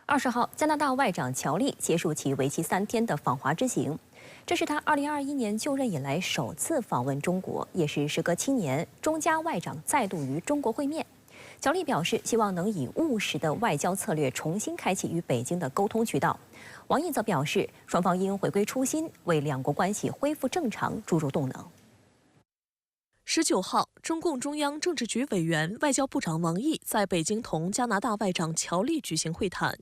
20号，加拿大外长乔利结束其为期3天的访华之行，这是他2021年就任以来首次访问中国，也是时隔7年，中加外长再度与中国会面。乔利表示，希望能以务实的外交策略重新开启与北京的沟通渠道。王毅则表示，双方应回归初心，为两国关系恢复正常注入动能。19号，中共中央政治局委员、外交部长王毅在北京同加拿大外长乔利举行会谈。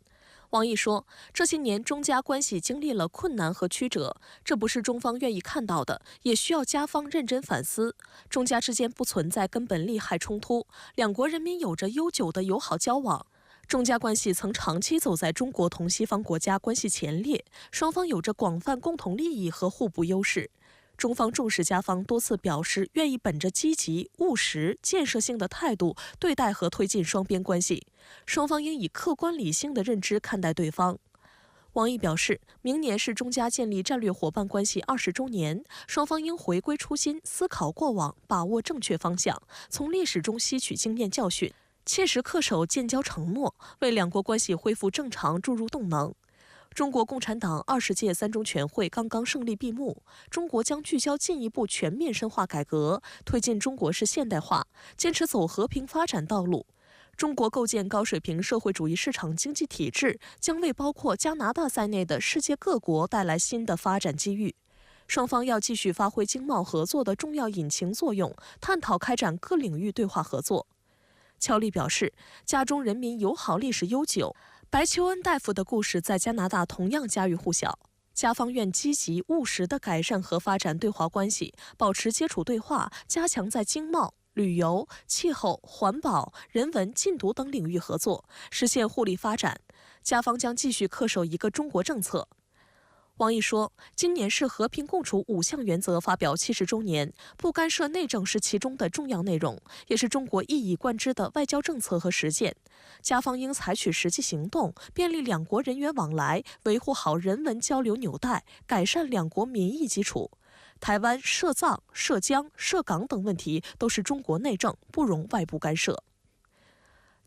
王毅说，这些年中加关系经历了困难和曲折，这不是中方愿意看到的，也需要加方认真反思。中加之间不存在根本利害冲突，两国人民有着悠久的友好交往。中加关系曾长期走在中国同西方国家关系前列，双方有着广泛共同利益和互补优势。中方重视加方多次表示愿意本着积极、务实、建设性的态度对待和推进双边关系，双方应以客观理性的认知看待对方。王毅表示，明年是中加建立战略伙伴关系20周年，双方应回归初心，思考过往，把握正确方向，从历史中吸取经验教训，切实恪守建交承诺，为两国关系恢复正常注入动能。中国共产党20届3中全会刚刚胜利闭幕，中国将聚焦进一步全面深化改革，推进中国式现代化，坚持走和平发展道路。中国构建高水平社会主义市场经济体制，将为包括加拿大在内的世界各国带来新的发展机遇。双方要继续发挥经贸合作的重要引擎作用，探讨开展各领域对话合作。乔利表示，加中人民友好历史悠久，白求恩大夫的故事在加拿大同样家喻户晓。加方愿积极务实地改善和发展对华关系，保持接触对话，加强在经贸、旅游、气候、环保、人文、禁毒等领域合作，实现互利发展。加方将继续恪守一个中国政策。王毅说，今年是和平共处5项原则发表70周年，不干涉内政是其中的重要内容，也是中国一以贯之的外交政策和实践。加方应采取实际行动，便利两国人员往来，维护好人文交流纽带，改善两国民意基础。台湾、涉藏、涉疆、涉港等问题都是中国内政，不容外部干涉。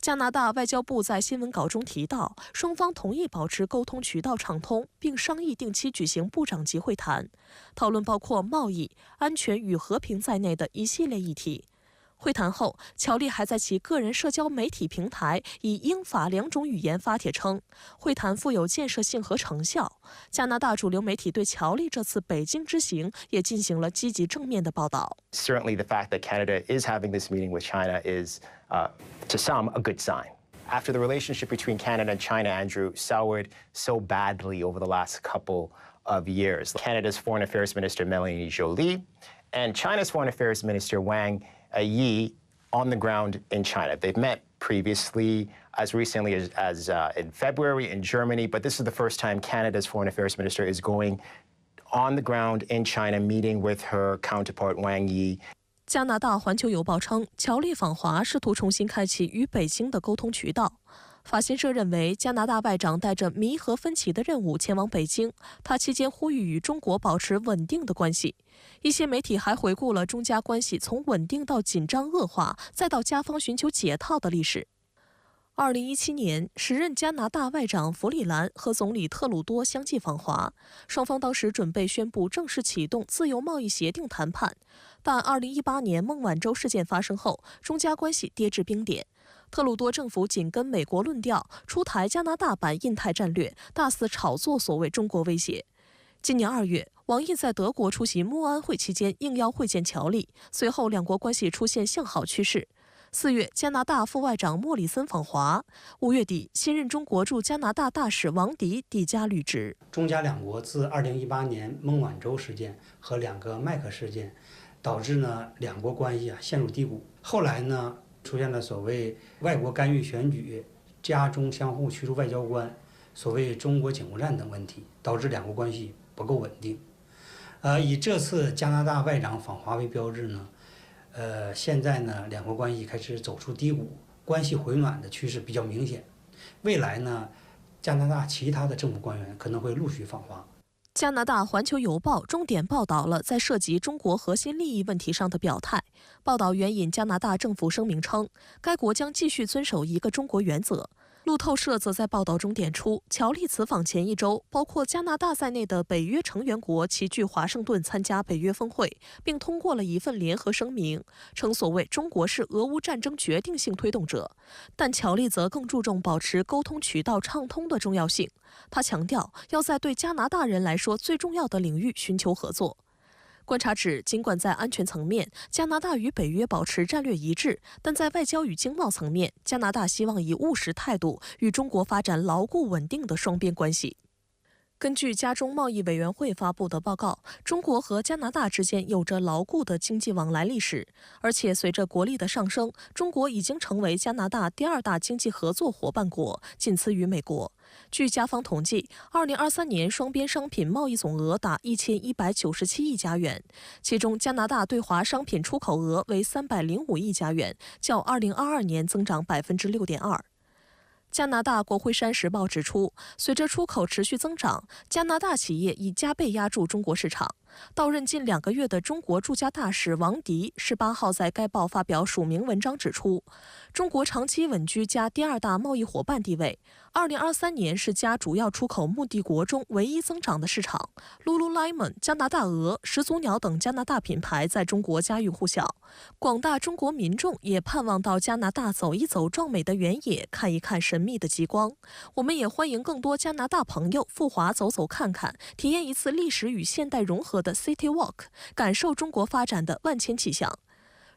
加拿大外交部在新闻稿中提到，双方同意保持沟通渠道畅通，并商议定期举行部长级会谈，讨论包括贸易、安全与和平在内的一系列议题。会谈后，乔利还在其个人社交媒体平台以英法2种语言发帖称，会谈富有建设性和成效。加拿大主流媒体对乔利这次北京之行也进行了积极正面的报道。Certainly, the fact that Canada is having this meeting with China is, to some, a good sign. After the relationship between Canada and China, Andrew, soured so badly over the last couple of years. Canada's Foreign Affairs Minister Melanie Joly and China's Foreign Affairs Minister Wang Yi on the ground in China. They've met previously as recently as in February in Germany, but this is the first time Canada's Foreign Affairs Minister is going on the ground in China, meeting with her counterpart Wang Yi. 加拿大《环球邮报》称，乔利访华试图重新开启与北京的沟通渠道。法新社认为，加拿大外长带着弥合分歧的任务前往北京，他期间呼吁与中国保持稳定的关系。一些媒体还回顾了中加关系从稳定到紧张恶化，再到加方寻求解套的历史。2017年，时任加拿大外长弗里兰和总理特鲁多相继访华，双方当时准备宣布正式启动自由贸易协定谈判，但2018年孟晚舟事件发生后，中加关系跌至冰点。特鲁多政府紧跟美国论调，出台加拿大版印太战略，大肆炒作所谓中国威胁。今年2月，王毅在德国出席慕安会期间应邀会见乔利，随后两国关系出现向好趋势。4月，加拿大副外长莫里森访华。5月底，新任中国驻加拿大大使王迪抵加履职。中加两国自2018年孟晚舟事件和2个麦克事件，导致两国关系陷入低谷。后来出现了所谓外国干预选举、加中相互驱逐外交官、所谓中国警务站等问题，导致两国关系不够稳定。以这次加拿大外长访华为标志现在两国关系开始走出低谷，关系回暖的趋势比较明显。未来加拿大其他的政府官员可能会陆续访华。加拿大《环球邮报》重点报道了在涉及中国核心利益问题上的表态。报道援引加拿大政府声明称，该国将继续遵守一个中国原则。路透社则在报道中点出，乔丽此访前一周，包括加拿大在内的北约成员国齐聚华盛顿参加北约峰会，并通过了一份联合声明，称所谓中国是俄乌战争决定性推动者。但乔丽则更注重保持沟通渠道畅通的重要性。他强调，要在对加拿大人来说最重要的领域寻求合作。观察指，尽管在安全层面，加拿大与北约保持战略一致，但在外交与经贸层面，加拿大希望以务实态度与中国发展牢固稳定的双边关系。根据加中贸易委员会发布的报告，中国和加拿大之间有着牢固的经济往来历史，而且随着国力的上升，中国已经成为加拿大第2大经济合作伙伴国，仅次于美国。据加方统计，2023年双边商品贸易总额达1197亿加元，其中加拿大对华商品出口额为305亿加元，较2022年增长6.2%。加拿大国会山时报指出，随着出口持续增长，加拿大企业已加倍压住中国市场。到任近2个月的中国驻加大使王迪18号在该报发表署名文章指出，中国长期稳居加第2大贸易伙伴地位。2023年是加主要出口目的国中唯一增长的市场。Lululemon、加拿大鹅、始祖鸟等加拿大品牌在中国家喻户晓。广大中国民众也盼望到加拿大走一走壮美的原野，看一看神秘的极光。我们也欢迎更多加拿大朋友赴华走走看看，体验一次历史与现代融合的 City Walk， 感受中国发展的万千气象。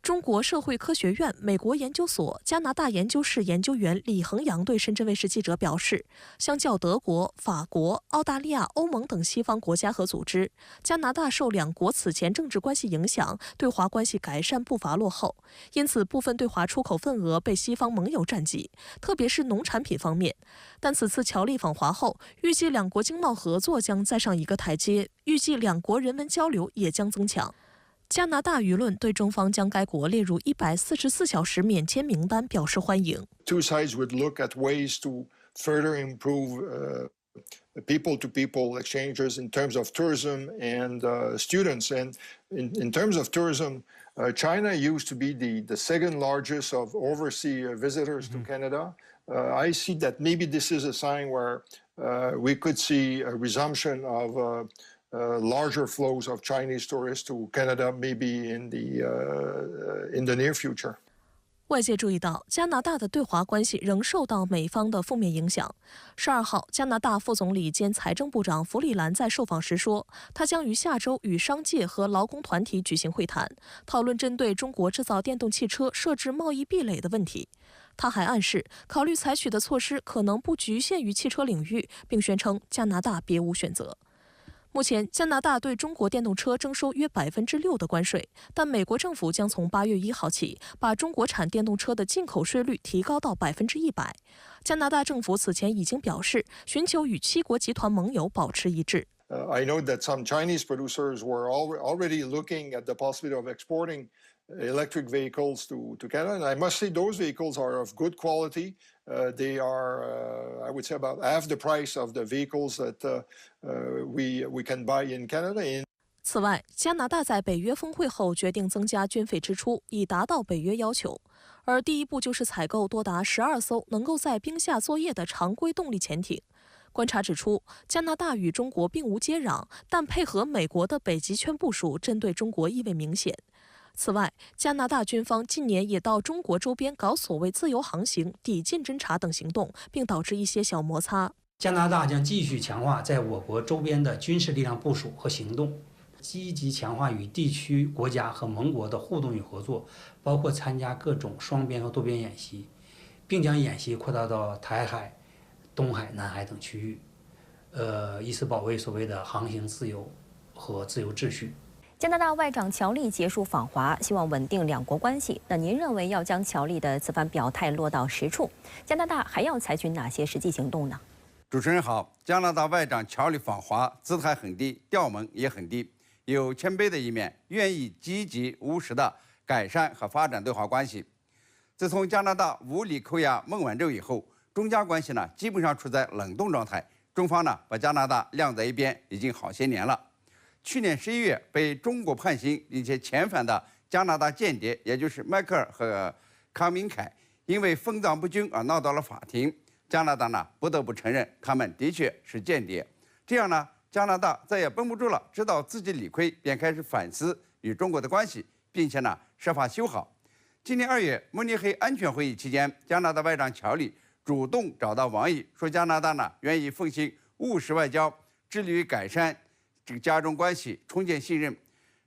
中国社会科学院美国研究所加拿大研究室研究员李恒阳对深圳卫视记者表示，相较德国、法国、澳大利亚、欧盟等西方国家和组织，加拿大受2国此前政治关系影响，对华关系改善步伐落后，因此部分对华出口份额被西方盟友占据，特别是农产品方面。但此次乔丽访华后，预计2国经贸合作将再上一个台阶，预计2国人文交流也将增强。加拿大舆论对中方将该国列入144小时免签名单表示欢迎。Two sides would look at ways to further improve people-to-people exchanges in terms of tourism and students. And in terms of tourism, China used to be the second largest of overseas visitors to Canada. I see that maybe this is a sign where we could see a resumption of larger flows of Chinese tourists to Canada, maybe in the near future. 外界注意到，加拿大的对华关系仍受到美方的负面影响。12号，加拿大副总理兼财政部长弗里兰在受访时说，他将于下周与商界和劳工团体举行会谈，讨论针对中国制造电动汽车设置贸易壁垒的问题。他还暗示，考虑采取的措施可能不局限于汽车领域，并宣称加拿大别无选择。目前，加拿大对中国电动车征收约6%的关税，但美国政府将从8月1号起把中国产电动车的进口税率提高到100%。加拿大政府此前已经表示，寻求与7国集团盟友保持一致。I know that some Chinese producers were already looking at the possibility of exporting electric vehicles to Canada. And I must say those vehicles are of good quality. They are, I would say, about half the price of the vehicles that we can buy in Canada. 此外，加拿大在北约峰会后决定增加军费支出，以达到北约要求。而第一步就是采购多达12艘能够在冰下作业的常规动力潜艇。观察指出，加拿大与中国并无接壤，但配合美国的北极圈部署，针对中国意味明显。此外，加拿大军方近年也到中国周边搞所谓自由航行、抵近侦察等行动，并导致一些小摩擦。加拿大将继续强化在我国周边的军事力量部署和行动，积极强化与地区国家和盟国的互动与合作，包括参加各种双边和多边演习，并将演习扩大到台海、东海、南海等区域，以此保卫所谓的航行自由和自由秩序。加拿大外长乔丽结束访华，希望稳定2国关系。那您认为要将乔丽的此番表态落到实处，加拿大还要采取哪些实际行动呢？主持人好，加拿大外长乔丽访华，姿态很低，调门也很低，有谦卑的一面，愿意积极务实的改善和发展对华关系。自从加拿大无理扣押孟晚舟以后，中加关系呢基本上处在冷冻状态，中方呢把加拿大晾在一边已经好些年了。去年11月被中国判刑并且遣返的加拿大间谍，也就是迈克尔和康明凯，因为分赃不均而闹到了法庭。加拿大呢不得不承认他们的确是间谍。这样呢，加拿大再也绷不住了，知道自己理亏，便开始反思与中国的关系，并且呢设法修好。今年2月，慕尼黑安全会议期间，加拿大外长乔里主动找到王毅，说加拿大呢愿意奉行务实外交，致力于改善加中关系，重建信任。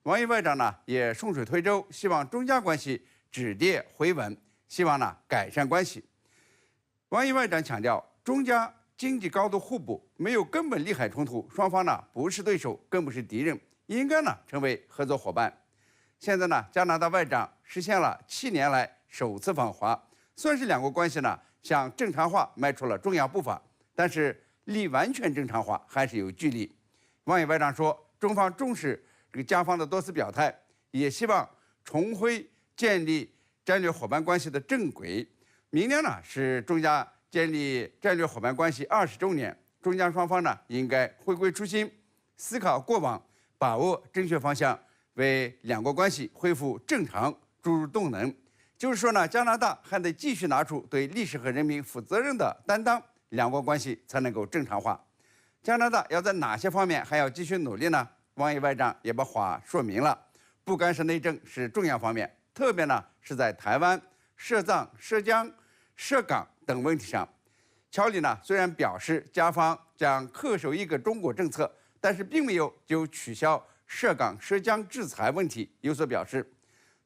王毅外长呢也顺水推舟，希望中加关系止跌回稳，希望呢改善关系。王毅外长强调，中加经济高度互补，没有根本利害冲突，双方呢不是对手，更不是敌人，应该呢成为合作伙伴。现在呢，加拿大外长实现了7年来首次访华，算是两国关系呢向正常化迈出了重要步伐，但是离完全正常化还是有距离。王毅外长说，中方重视加方的多次表态，也希望重回建立战略伙伴关系的正轨。明年呢是中加建立战略伙伴关系20周年，中加双方呢应该回归初心，思考过往，把握正确方向，为两国关系恢复正常注入动能。就是说呢，加拿大还得继续拿出对历史和人民负责任的担当，两国关系才能够正常化。加拿大要在哪些方面还要继续努力呢？王毅外长也把话说明了，不干涉内政是重要方面，特别呢是在台湾、涉藏、涉疆、涉港等问题上。乔里呢虽然表示加方将恪守一个中国政策，但是并没有就取消涉港涉疆制裁问题有所表示。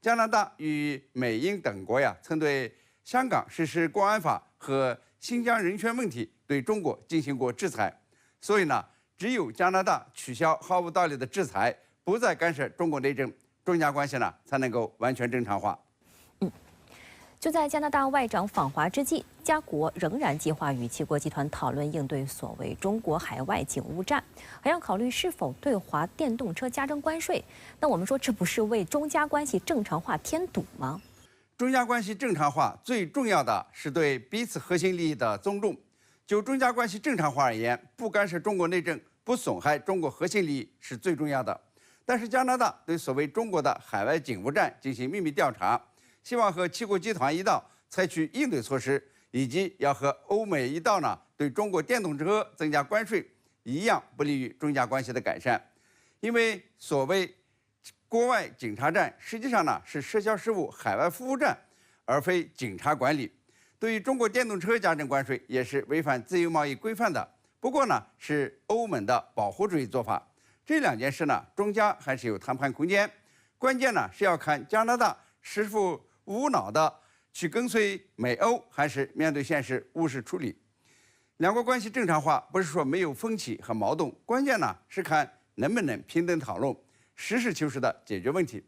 加拿大与美英等国曾对香港实施国安法和新疆人权问题对中国进行过制裁，所以呢，只有加拿大取消毫无道理的制裁，不再干涉中国内政，中加关系呢才能够完全正常化。就在加拿大外长访华之际，加国仍然计划与七国集团讨论应对所谓中国海外警务战，还要考虑是否对华电动车加征关税。那我们说，这不是为中加关系正常化添堵吗？中加关系正常化最重要的是对彼此核心利益的尊重。就中加关系正常化而言，不干涉中国内政，不损害中国核心利益是最重要的。但是加拿大对所谓中国的海外警务战进行秘密调查，希望和七国集团一道采取应对措施，以及要和欧美一道呢对中国电动车增加关税，一样不利于中加关系的改善。因为所谓国外警察战，实际上呢是涉销事务海外服务战，而非警察管理。对于中国电动车加征关税，也是违反自由贸易规范的。不过呢，是欧盟的保护主义做法。这两件事呢，中加还是有谈判空间。关键呢是要看加拿大是否无脑的去跟随美欧，还是面对现实务实处理。两国关系正常化不是说没有分歧和矛盾，关键呢是看能不能平等讨论，实事求是的解决问题。